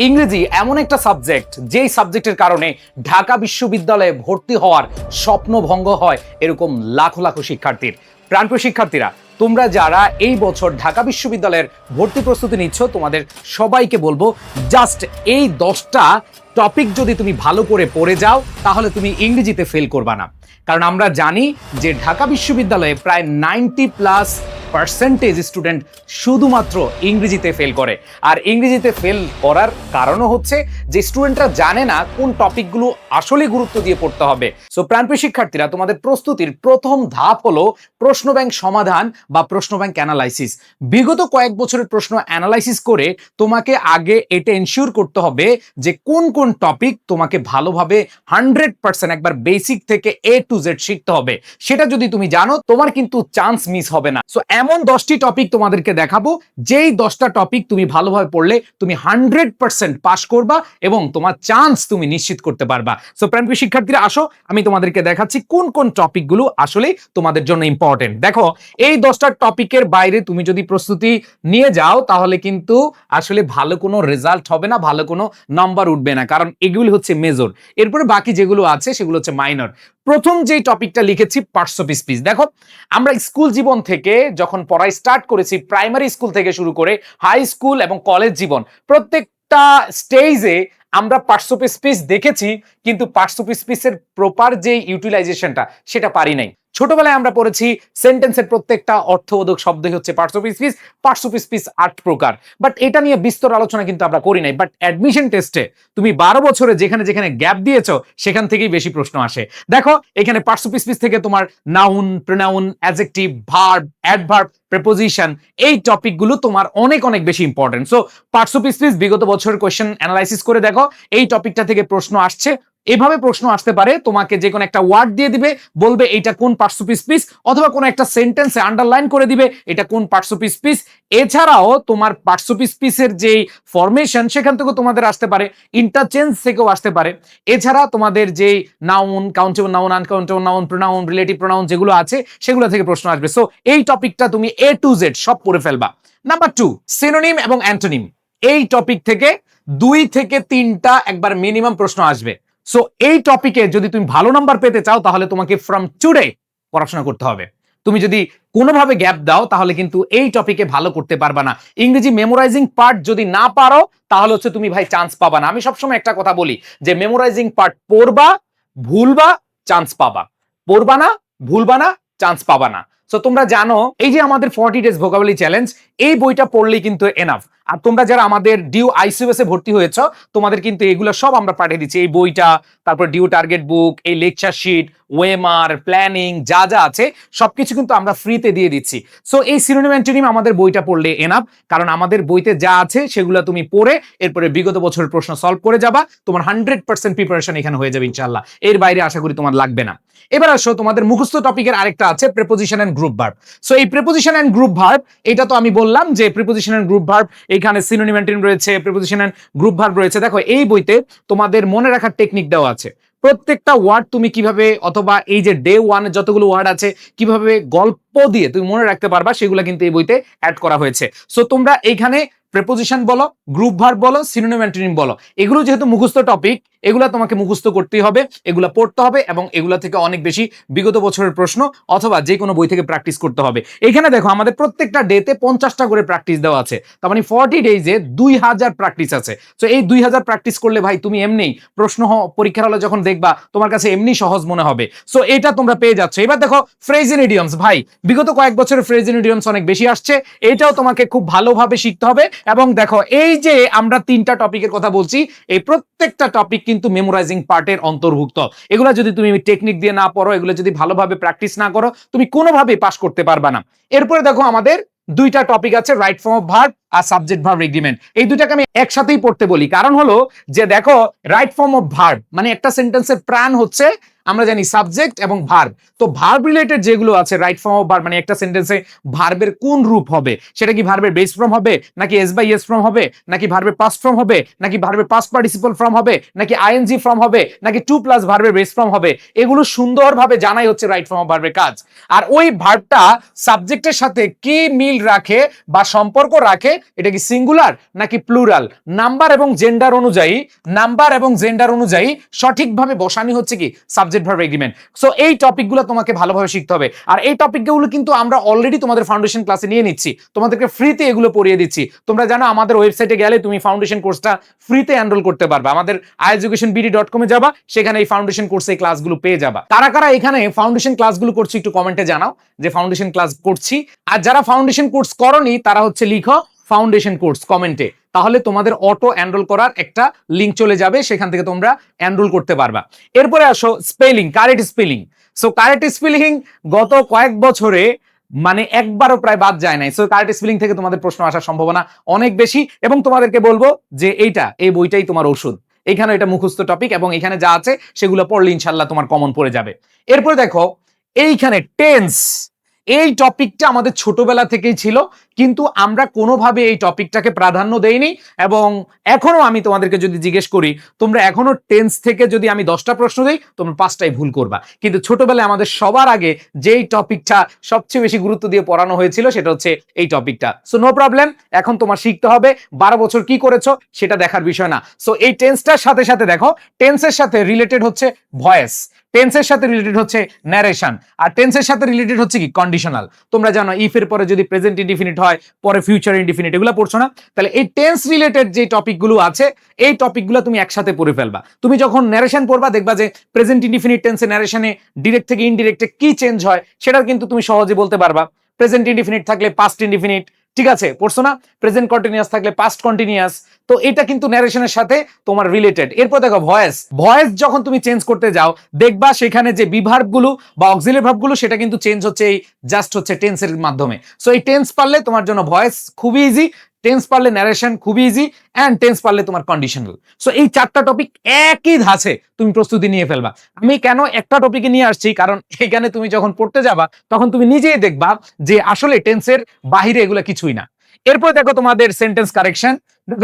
ইংরেজি এমন একটা সাবজেক্ট যেই সাবজেক্টের কারণে ঢাকা বিশ্ববিদ্যালয়ে ভর্তি হওয়ার স্বপ্ন ভঙ্গ হয় এরকম লাখো লাখো শিক্ষার্থীর। প্রাণপ্রিয় শিক্ষার্থীরা, তোমরা যারা এই বছর ঢাকা বিশ্ববিদ্যালয়ের ভর্তি প্রস্তুতি নিচ্ছ, তোমাদের সবাইকে বলবো জাস্ট এই 10টা টপিক যদি তুমি ভালো করে পড়ে যাও তাহলে তুমি ইংরেজিতে ফেল করবা না। কারণ আমরা জানি যে ঢাকা বিশ্ববিদ্যালয়ে প্রায় 90+ স্টুডেন্ট শুধুমাত্র ইংরেজিতে ফেল করে। আর ইংরেজিতে ফেল করার কারণও হচ্ছে যে স্টুডেন্টরা জানে না কোন টপিকগুলো আসলে গুরুত্ব দিয়ে পড়তে হবে। সো প্রাণপ্রিয় শিক্ষার্থীরা, তোমাদের প্রস্তুতির প্রথম ধাপ হলো প্রশ্ন ব্যাংক সমাধান বা প্রশ্ন ব্যাংক অ্যানালাইসিস। বিগত কয়েক বছরের প্রশ্ন অ্যানালাইসিস করে তোমাকে আগে এটা এনশিওর করতে হবে যে কোন কোন টপিক তোমাকে ভালোভাবে 100% একবার বেসিক থেকে A to Z শিখতে হবে। সেটা যদি তুমি জানো, তোমার কিন্তু চান্স মিস হবে না। সো এমন 10টি টপিক তোমাদেরকে দেখাবো, যেই 10টা টপিক তুমি ভালোভাবে পড়লে তুমি 100% পাস করবা এবং তোমার চান্স তুমি নিশ্চিত করতে পারবা। সো প্রাণপ্রিয় শিক্ষার্থীরা, আসো আমি তোমাদেরকে দেখাচ্ছি কোন কোন টপিকগুলো আসলে তোমাদের জন্য ইম্পর্টেন্ট। দেখো, এই 10টা টপিকের বাইরে তুমি যদি প্রস্তুতি নিয়ে যাও তাহলে কিন্তু আসলে ভালো কোনো রেজাল্ট হবে না, ভালো কোনো নাম্বার উঠবে না, কারণ এগুলি হচ্ছে মেজর। এরপরে বাকি যেগুলো আছে সেগুলো হচ্ছে মাইনর। প্রথম যেই টপিকটা লিখেছি পার্টস অফ স্পিচ। দেখো, আমরা স্কুল জীবন থেকে যখন পড়াই স্টার্ট করেছি, প্রাইমারি স্কুল থেকে শুরু করে হাই স্কুল এবং কলেজ জীবন, প্রত্যেকটা স্টেজে আমরা পার্টস অফ স্পিচ দেখেছি, কিন্তু পার্টস অফ স্পিচের প্রপার যে ইউটিলাইজেশনটা সেটা পারি নাই। ছোটবেলায় আমরা পড়েছি সেন্টেন্সের প্রত্যেকটা অর্থবোধক শব্দই হচ্ছে parts of speech, parts of speech 8 প্রকার। বাট এটা নিয়ে বিস্তর আলোচনা কিন্তু আমরা করি নাই। বাট অ্যাডমিশন টেস্টে তুমি 12 বছরে যেখানে যেখানে গ্যাপ দিয়েছো সেখান থেকেই বেশি প্রশ্ন আসে। দেখো, এখানে পার্টস অফ স্পিচ থেকে তোমার noun, pronoun, adjective, verb, adverb, preposition, এই টপিকগুলো তোমার অনেক অনেক বেশি important. So parts of speech বিগত বছরের কোয়েশ্চেন অ্যানালাইসিস করে দেখো এই টপিকটা থেকে প্রশ্ন আসছে। এভাবে প্রশ্ন আসতে পারে, তোমাকে যে কোনো একটা ওয়ার্ড দিয়ে দিবে, বলবে এটা কোন পার্টস অফ স্পিচ, অথবা কোনো একটা সেন্টেন্সে আন্ডারলাইন করে দিবে এটা কোন পার্টস অফ স্পিচ। এছাড়াও তোমার পার্টস অফ স্পিচের যে ফরমেশন সেখান থেকেও তোমাদের আসতে পারে, ইন্টারচেঞ্জ থেকেও আসতে পারে। এছাড়া তোমাদের যে noun, countable noun, uncountable noun, pronoun, relative pronoun যেগুলো আছে সেগুলো থেকে প্রশ্ন আসবে। সো এই টপিকটা তুমি A to Z সব পড়ে ফেলবা। নাম্বার 2, সিনোনিম এবং অ্যান্টোনিম। এই টপিক থেকে 2 থেকে 3টা একবার মিনিমাম প্রশ্ন আসবে। সো এই টপিকে যদি তুমি ভালো নাম্বার পেতে চাও তাহলে তোমাকে ফ্রম টুডে পড়াশোনা করতে হবে। তুমি যদি কোনোভাবে গ্যাপ দাও তাহলে কিন্তু এই টপিকে ভালো করতে পারবা না। ইংরেজি মেমোরাইজিং পার্ট যদি না পারো তাহলে হচ্ছে তুমি ভাই চান্স পাবা না। আমি সবসময় একটা কথা বলি যে মেমোরাইজিং পার্ট পড়বা, ভুলবা, চান্স পাবা। পড়বা না, ভুলবা না, চান্স পাবা না। সো তোমরা জানো এই যে আমাদের 40 ডেজ ভোকাবুলারি চ্যালেঞ্জ, এই বইটা পড়লেই কিন্তু এনাফ। আর তোমরা যারা আমাদের ডিউ আইসিএস এ ভর্তি হয়েছো, তোমাদের কিন্তু এগুলো সব আমরা পাঠিয়ে দিচ্ছি। এই বইটা, তারপর ডিউ টার্গেট বুক, এই লেকচার শিট, ওয়েমার, প্ল্যানিং যা যা আছে সবকিছু কিন্তু আমরা ফ্রিতে দিয়ে দিচ্ছি। সো এই সিনোনিম অ্যান্টোনিম আমাদের বইটা পড়লে এনাফ, কারণ আমাদের বইতে যা আছে সেগুলো তুমি পড়ে এরপরে বিগত বছরের প্রশ্ন সলভ করে যাবা। তোমার 100% প্রিপারেশন এখানে হয়ে যাবে ইনশাআল্লাহ। এর বাইরে আশা করি তোমার লাগবে না। এবার আসো, তোমাদের মুখস্থ টপিকের আরেকটা আছে preposition and group verb. So এই প্রিপোজিশন এন্ড গ্রুপ ভার্ব, এটা তো আমি বললাম যে প্রিপোজিশন এন্ড গ্রুপ ভার্ব, এখানে সিনোনিম অ্যান্টোনিম রয়েছে, প্রিপোজিশন এন্ড গ্রুপ ভার্ব রয়েছে। দেখো, এই বইতে তোমাদের মনে রাখার টেকনিক দেওয়া আছে। প্রত্যেকটা ওয়ার্ড তুমি কিভাবে, অথবা এই যে ডে 1 এর যতগুলো ওয়ার্ড আছে কিভাবে গল্প দিয়ে তুমি মনে রাখতে পারবা সেগুলো কিন্তু এই বইতে অ্যাড করা হয়েছে। সো তোমরা এইখানে প্রিপোজিশন বলো, গ্রুপ ভার্ব বলো, সিনোনিম অ্যান্টোনিম বলো, এগুলো যেহেতু মুখস্থ টপিক, এগুলো তোমাকে মুখস্থ করতেই হবে, এগুলো পড়তে হবে এবং এগুলো থেকে অনেক বেশি বিগত বছরের প্রশ্ন অথবা যে কোনো বই থেকে প্র্যাকটিস করতে হবে। এখানে দেখো আমাদের প্রত্যেকটা ডেতে 50টা করে প্র্যাকটিস দেওয়া আছে, তার মানে 40 ডেজে 2000 প্র্যাকটিস আছে। সো এই 2000 প্র্যাকটিস করলে ভাই তুমি এমনি প্রশ্ন পরীক্ষার হলে যখন দেখবা তোমার কাছে এমনি সহজ মনে হবে। সো এটা তোমরা পেয়ে যাচ্ছ। এবার দেখো ফ্রেজ এন্ড ইডিয়মস। ভাই বিগত কয়েক বছরের ফ্রেজ এন্ড ইডিয়মস অনেক বেশি আসছে, এটাও তোমাকে খুব ভালোভাবে শিখতে হবে। এবং দেখো, এই যে আমরা 3টা টপিকের কথা বলছি, এই প্রত্যেকটা টপিক কিন্তু মেমোরাইজিং পার্টের অন্তর্ভুক্ত। এগুলা যদি তুমি টেকনিক দিয়ে না পড়ো, এগুলো যদি ভালোভাবে প্র্যাকটিস না করো, তুমি কোনোভাবেই পাস করতে পারবা না। এরপরে দেখো আমাদের 2টা টপিক আছে, রাইট ফর্ম অফ ভার্ব আর সাবজেক্ট ভার্ব এগ্রিমেন্ট। এই দুটাকে আমি একসাথেই পড়তে বলি, কারণ হলো যে দেখো রাইট ফর্ম অফ ভার্ব মানে একটা সেন্টেন্সের প্রাণ হচ্ছে আমরা জানি সাবজেক্ট এবং ভার্ব। তো ভার্ব রিলেটেড যেগুলো আছে রাইট ফর্ম অফ ভার্ব, মানে একটা সেন্টেন্সে ভার্বের কোন রূপ হবে, সেটা কি ভার্বের বেস ফর্ম হবে, নাকি এস বাই এস ফর্ম হবে, নাকি ভার্বের পাস্ট ফর্ম হবে, নাকি ভার্বের পাস্ট পার্টিসিপল ফর্ম হবে, নাকি আইএনজি ফর্ম হবে, নাকি টু প্লাস ভার্বের বেস ফর্ম হবে, এগুলো সুন্দরভাবে জানাই হচ্ছে রাইট ফর্ম অফ ভার্বের কাজ। আর ওই ভার্বটা সাবজেক্টের সাথে কি মিল রাখে বা সম্পর্ক রাখে, এটা কি সিঙ্গুলার নাকি প্লুরাল, নাম্বার এবং জেন্ডার অনুযায়ী সঠিকভাবে বসানি হচ্ছে কি সাবজেক্ট ভার্ব এগ্রিমেন্ট। সো এই টপিকগুলো তোমাকে ভালোভাবে শিখতে হবে। আর এই টপিকগুলো কিন্তু আমরা অলরেডি তোমাদের ফাউন্ডেশন ক্লাসে নিয়ে নিচ্ছি, তোমাদেরকে ফ্রিতে এগুলো পড়িয়ে দিচ্ছি। তোমরা জানো আমাদের ওয়েবসাইটে গেলে তুমি ফাউন্ডেশন কোর্সটা ফ্রিতে এনরোল করতে পারবে। আমাদের ieducationbd.com এ যাবা, সেখানে এই ফাউন্ডেশন কোর্সে এই ক্লাসগুলো পেয়ে যাবা। কারা কারা এখানে ফাউন্ডেশন ক্লাসগুলো করছো একটু কমেন্টে জানাও যে ফাউন্ডেশন ক্লাস করছি। আর যারা ফাউন্ডেশন কোর্স করনি তারা হচ্ছে লিখো ফাউন্ডেশন কোর্স কমেন্টে, তাহলে তোমাদের অটো এনরোল করার একটা লিংক চলে যাবে, সেখান থেকে তোমরা এনরোল করতে পারবা। এরপরে আসো spelling, correct spelling. So correct spelling গত কয়েক বছরে মানে একবারও প্রায় বাদ যায় নাই। সো কারেক্ট স্পেলিং থেকে তোমাদের প্রশ্ন আসার সম্ভাবনা অনেক বেশি, এবং তোমাদেরকে বলবো যে এই বইটাই তোমার ওষুধ। এখানে এটা মুখস্থ টপিক, এবং এখানে যা আছে সেগুলো পড়লে ইনশাল্লাহ তোমার কমন পড়ে যাবে। এরপরে দেখো এইখানে টেন্স, এই টপিকটা আমাদের ছোটবেলা থেকেই ছিল, কিন্তু আমরা কোনোভাবে এই টপিকটাকে প্রাধান্য দেইনি। এবং এখনো আমি তোমাদেরকে যদি জিজ্ঞেস করি, তোমরা এখনো টেন্স থেকে যদি আমি 10টা প্রশ্ন দিই, তোমরা 5টাই ভুল করবা। কিন্তু ছোটবেলায় আমাদের সবার আগে যেই টপিকটা সবচেয়ে বেশি গুরুত্ব দিয়ে পড়ানো হয়েছিল সেটা হচ্ছে এই টপিকটা। সো নো প্রবলেম, এখন তোমার শিখতে হবে। 12 বছর কি করেছো সেটা দেখার বিষয় না। সো এই টেন্সটার সাথে সাথে দেখো, টেন্সের সাথে রিলেটেড হচ্ছে ভয়েস, টেন্সের সাথে রিলেটেড হচ্ছে ন্যারেশন, আর টেন্সের সাথে রিলেটেড হচ্ছে কি কন্ডিশনাল। তোমরা জানো ইফ এর পরে যদি প্রেজেন্ট ইনডিফিনিট হয়, পরে ফিউচার ইনডিফিনিট, এগুলো পড়ছো না? তাহলে এই টেন্স রিলেটেড যে টপিকগুলো আছে, এই টপিকগুলো তুমি একসাথে পড়ে ফেলবা। তুমি যখন ন্যারেশন পড়বা দেখবা যে প্রেজেন্ট ইনডিফিনিট টেন্সে ন্যারেশনে ডিরেক্ট থেকে ইনডিরেক্টে কি চেঞ্জ হয় সেটা কিন্তু তুমি সহজে বলতে পারবা। প্রেজেন্ট ইনডিফিনিট থাকলে পাস্ট ইনডিফিনিট, ঠিক আছে, পড়ছো না? প্রেজেন্ট কন্টিনিউয়াস থাকলে পাস্ট কন্টিনিউয়াস। তো এটা কিন্তু ন্যারেশনের সাথে তোমার রিলেটেড। এরপর দেখো ভয়েস যখন তুমি চেঞ্জ করতে যাও দেখবা সেখানে যে বিভার্বগুলো বা অক্সিলারি ভার্বগুলো সেটা কিন্তু চেঞ্জ হচ্ছে এই জাস্ট হচ্ছে টেন্সের মাধ্যমে। সো এই টেন্স পারলে তোমার জন্য ভয়েস খুবই ইজি, টেন্স পারলে ন্যারেশন খুবই ইজি, এন্ড টেন্স পারলে তোমার কন্ডিশনাল। সো এই 4টা টপিক একই ধাঁচে তুমি প্রস্তুতি নিয়ে ফেলবা। আমি কেন একটা টপিকে নিয়ে আসছি, কারণ এখানে তুমি যখন পড়তে যাবা তখন তুমি নিজেই দেখবা যে আসলে টেন্সের বাহিরে এগুলো কিছুই না। এরপর দেখো তোমাদের সেন্টেন্স কারেকশন।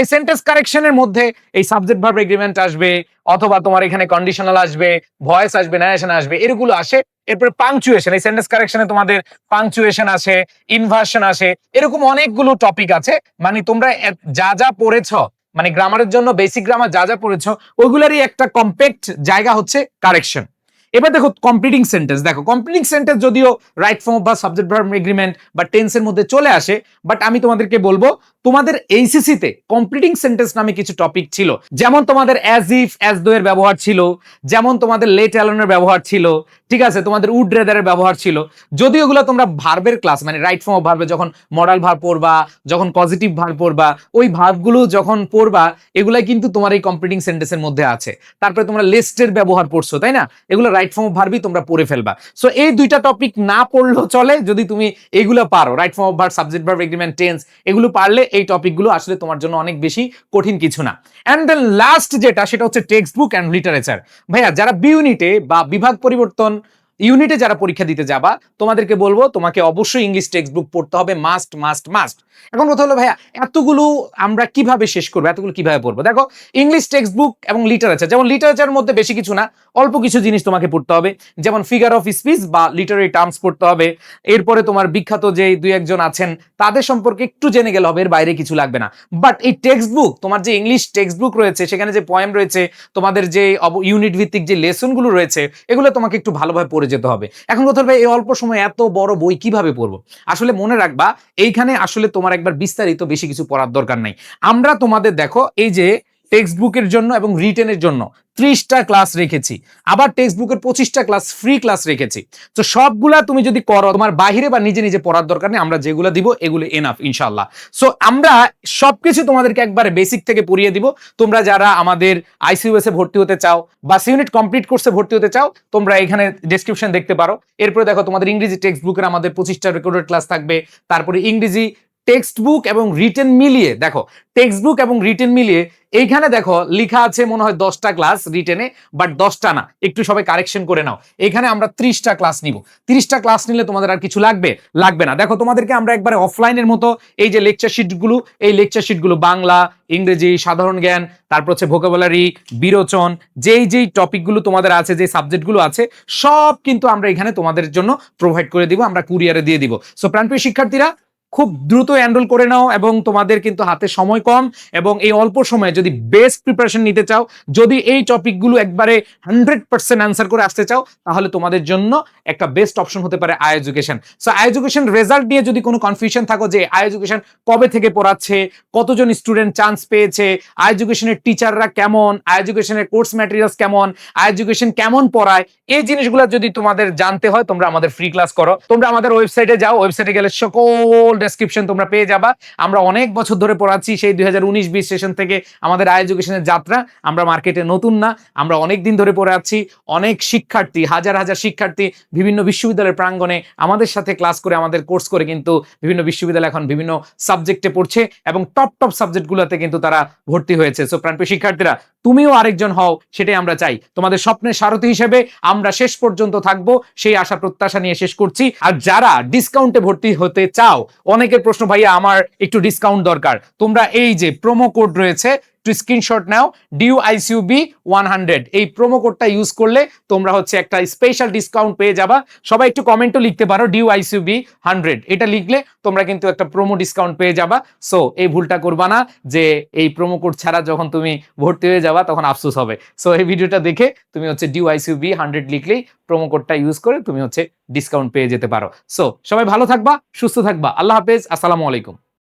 এই সেন্টেন্স কারেকশনের মধ্যে এই সাবজেক্ট ভার্ব এগ্রিমেন্ট আসবে, অথবা তোমার এখানে কন্ডিশনাল আসবে, ভয়েস আসবে, ন্যারেশন আসবে, এগুলো আসে। এরপর পাংচুয়েশন, এই সেন্টেন্স কারেকশনে তোমাদের পাংচুয়েশন আসে, ইনভার্সন আসে, এরকম অনেকগুলো টপিক আছে। মানে তোমরা যা যা পড়েছো, মানে গ্রামারের জন্য বেসিক গ্রামার যা যা পড়েছো ওইগুলারই একটা কম্প্যাক্ট জায়গা হচ্ছে কারেকশন। এবার দেখো কমপ্লিটিং সেন্টেন্স। দেখো কমপ্লিটিং সেন্টেন্স যদিও রাইট ফর্ম বা সাবজেক্ট ভার্ব এগ্রিমেন্ট বা টেন্সের মধ্যে চলে আসে, বাট আমি তোমাদেরকে বলবো তোমাদের এইচএসসি তে কমপ্লিটিং সেন্টেন্স নামে কিছু টপিক ছিল। যেমন তোমাদের অ্যাজ ইফ, অ্যাজ দো এর ব্যবহার ছিল, যেমন তোমাদের লেট অ্যালোনের ব্যবহার ছিল, ঠিক আছে, তোমাদের উড রেদারের ব্যবহার ছিল। যদি ওগুলো তোমরা ভার্বের ক্লাস মানে রাইট ফর্ম অফ ভার্বে যখন মডাল ভার্ব পড়বা, যখন পজিটিভ ভার্ব পড়বা, ওই ভার্বগুলো যখন পড়বা এগুলাই কিন্তু তোমার এই কমপ্লিটিং সেন্টেন্সের মধ্যে আছে। তারপরে তোমরা লিস্টের ব্যবহার পড়ছো, তাই না? এগুলো রাইট ফর্ম অফ ভার্বই তোমরা পড়ে ফেলবা। সো এই 2টা টপিক না পড়লেও চলে যদি তুমি এগুলো পারো, right form of verb, subject verb agreement, tense, এগুলো পারলে এই টপিকগুলো আসলে তোমার জন্য অনেক বেশি কঠিন কিছু না। এন্ড দেন লাস্ট যেটা সেটা হচ্ছে টেক্সট বুক এন্ড লিটারেচার। ভাইয়া যারা বি ইউনিটে বা বিভাগ পরিবর্তন ইউনিটে যারা পরীক্ষা দিতে যাবা তোমাদেরকে বলবো তোমাকে অবশ্যই ইংলিশ টেক্সট বুক পড়তে হবে, মাস্ট মাস্ট মাস্ট। এখন কথা হলো ভাইয়া এতগুলো আমরা কিভাবে শেষ করবো, এতগুলো কিভাবে পড়বো? দেখো ইংলিশ টেক্সট বুক এবং লিটারেচার, যেমন লিটারেচারের মধ্যে বেশি কিছু না, অল্প কিছু জিনিস তোমাকে পড়তে হবে, যেমন ফিগার অফ স্পিচ বা লিটারারি টার্মস পড়তে হবে। এরপরে তোমার বিখ্যাত যে 2-1 জন আছেন তাদের সম্পর্কে একটু জেনে গেলে হবে, এর বাইরে কিছু লাগবে না। বাট এই টেক্সট বুক, তোমার যে ইংলিশ টেক্সট বুক রয়েছে সেখানে যে পয়েম রয়েছে, তোমাদের যে ইউনিট ভিত্তিক যে লেসনগুলো রয়েছে এগুলো তোমাকে একটু ভালোভাবে পড়ে যেতে হবে। এখন কথা হবে এই অল্প সময় এত বড় বই কিভাবে পড়বো? আসলে মনে রাখবা এইখানে আসলে তোমার একবার বিস্তারিত বেশি কিছু পড়ার দরকার নাই। আমরা তোমাদের দেখো এই যে টেক্সট বুকের জন্য এবং রিটেনের জন্য 30টা ক্লাস রেখেছি, আবার টেক্সট বুকের 25টা ক্লাস ফ্রি ক্লাস রেখেছি। তো সবগুলা তুমি যদি করো তোমার বাহিরে বা নিজে নিজে পড়ার দরকার নেই, আমরা যেগুলো দিব এগুলো এনাফ ইনশাআল্লাহ। সো আমরা সবকিছু তোমাদেরকে একবারে বেসিক থেকে পড়িয়ে দিব। তোমরা যারা আমাদের আইসিইউএস এ ভর্তি হতে চাও বা ইউনিট কমপ্লিট কোর্সে ভর্তি হতে চাও তোমরা এখানে ডেসক্রিপশন দেখতে পারো। এরপরে দেখো তোমাদের ইংরেজি টেক্সট বুকের আমাদের 25টা রেকর্ডেড ক্লাস থাকবে, তারপরে ইংরেজি টেক্সট বুক এবং রিটেন মিলিয়ে দেখো, টেক্সট বুক এবং রিটেন মিলিয়ে এইখানে দেখো লেখা আছে মনে হয় 10টা ক্লাস রিটেনে, বাট 10টা না, একটু সবাই কারেকশন করে নাও। এখানে আমরা 30টা ক্লাস নিব। 30টা ক্লাস নিলে তোমাদের আর কিছু লাগবে না। দেখো তোমাদেরকে আমরা একবারে অফলাইনের মতো এই যে লেকচার শিটগুলো, এই লেকচার শিটগুলো বাংলা, ইংরেজি, সাধারণ জ্ঞান, তারপর হচ্ছে ভোকাবুলারি, বিরোচন, যেই টপিকগুলো তোমাদের আছে, যে সাবজেক্টগুলো আছে, সব কিন্তু আমরা এখানে তোমাদের জন্য প্রোভাইড করে দিব, আমরা কুরিয়ারে দিয়ে দিব। সো প্রাণপ্রিয় শিক্ষার্থীরা, খুব দ্রুত এনরোল করে নাও, এবং তোমাদের কিন্তু হাতে সময় কম, এবং এই অল্প সময়ে যদি বেস্ট প্রিপারেশন নিতে চাও, যদি এই টপিকগুলো একবারে 100% অ্যান্সার করে আসতে চাও, তাহলে তোমাদের জন্য একটা বেস্ট অপশন হতে পারে I education. So I education result নিয়ে যদি কোনো কনফিউশন থাকো যে আই এডুকেশন কবে থেকে পড়াচ্ছে, কতজন স্টুডেন্ট চান্স পেয়েছে, আই এডুকেশনের টিচাররা কেমন, আই এডুকেশনের কোর্স ম্যাটেরিয়ালস কেমন, আই এডুকেশন কেমন পড়ায়, এই জিনিসগুলো যদি তোমাদের জানতে হয়, তোমরা আমাদের ফ্রি ক্লাস করো। তোমরা আমাদের ওয়েবসাইটে যাও, ওয়েবসাইটে গেলে সকল ডেসক্রিপশন তোমরা পেয়ে যাবা। আমরা অনেক বছর ধরে পড়াচ্ছি, সেই 2019-20 সেশন থেকে আমাদের আই এডুকেশনের যাত্রা। আমরা মার্কেটে নতুন না, আমরা অনেক দিন ধরে পড়ে আছি। অনেক শিক্ষার্থী, হাজার হাজার শিক্ষার্থী বিভিন্ন বিশ্ববিদ্যালয়ের প্রাঙ্গণে আমাদের সাথে ক্লাস করে, আমাদের কোর্স করে কিন্তু বিভিন্ন বিশ্ববিদ্যালয় এখন বিভিন্ন সাবজেক্টে পড়ছে, এবং টপ সাবজেক্টগুলোতে কিন্তু তারা ভর্তি হয়েছে। সো প্রাণপ্রিয় শিক্ষার্থীরা, তুমিও আরেকজন হও, সেটাই আমরা চাই। তোমাদের স্বপ্নের সারথি হিসেবে আমরা শেষ পর্যন্ত থাকবো, সেই আশা প্রত্যাশা নিয়ে শেষ করছি। আর যারা ডিসকাউন্টে ভর্তি হতে চাও, অনেকের প্রশ্ন, ভাইয়া আমার একটু ডিসকাউন্ট দরকার, তোমরা এই যে প্রোমো কোড রয়েছে, একটু স্ক্রিনশট নাও, DUICUB 100, এই প্রোমো কোডটা ইউজ করলে তোমরা হচ্ছে একটা স্পেশাল ডিসকাউন্ট পেয়ে যাবা। সবাই একটু কমেন্টও লিখতে পারো DUICUB 100, এটা লিখলে তোমরা কিন্তু একটা প্রোমো ডিসকাউন্ট পেয়ে যাবা। সো এই ভুলটা করবা না যে এই প্রোমো কোড ছাড়া যখন তুমি ভর্তি হয়ে যাবা তখন আফসোস হবে। সো এই ভিডিওটা দেখে তুমি হচ্ছে DUICUB 100 লিখলেই প্রোমো কোডটা ইউজ করে তুমি হচ্ছে ডিসকাউন্ট পেয়ে যেতে পারো। সো সবাই ভালো থাকবা, সুস্থ থাকবা, আল্লাহ হাফেজ, আসসালামু আলাইকুম।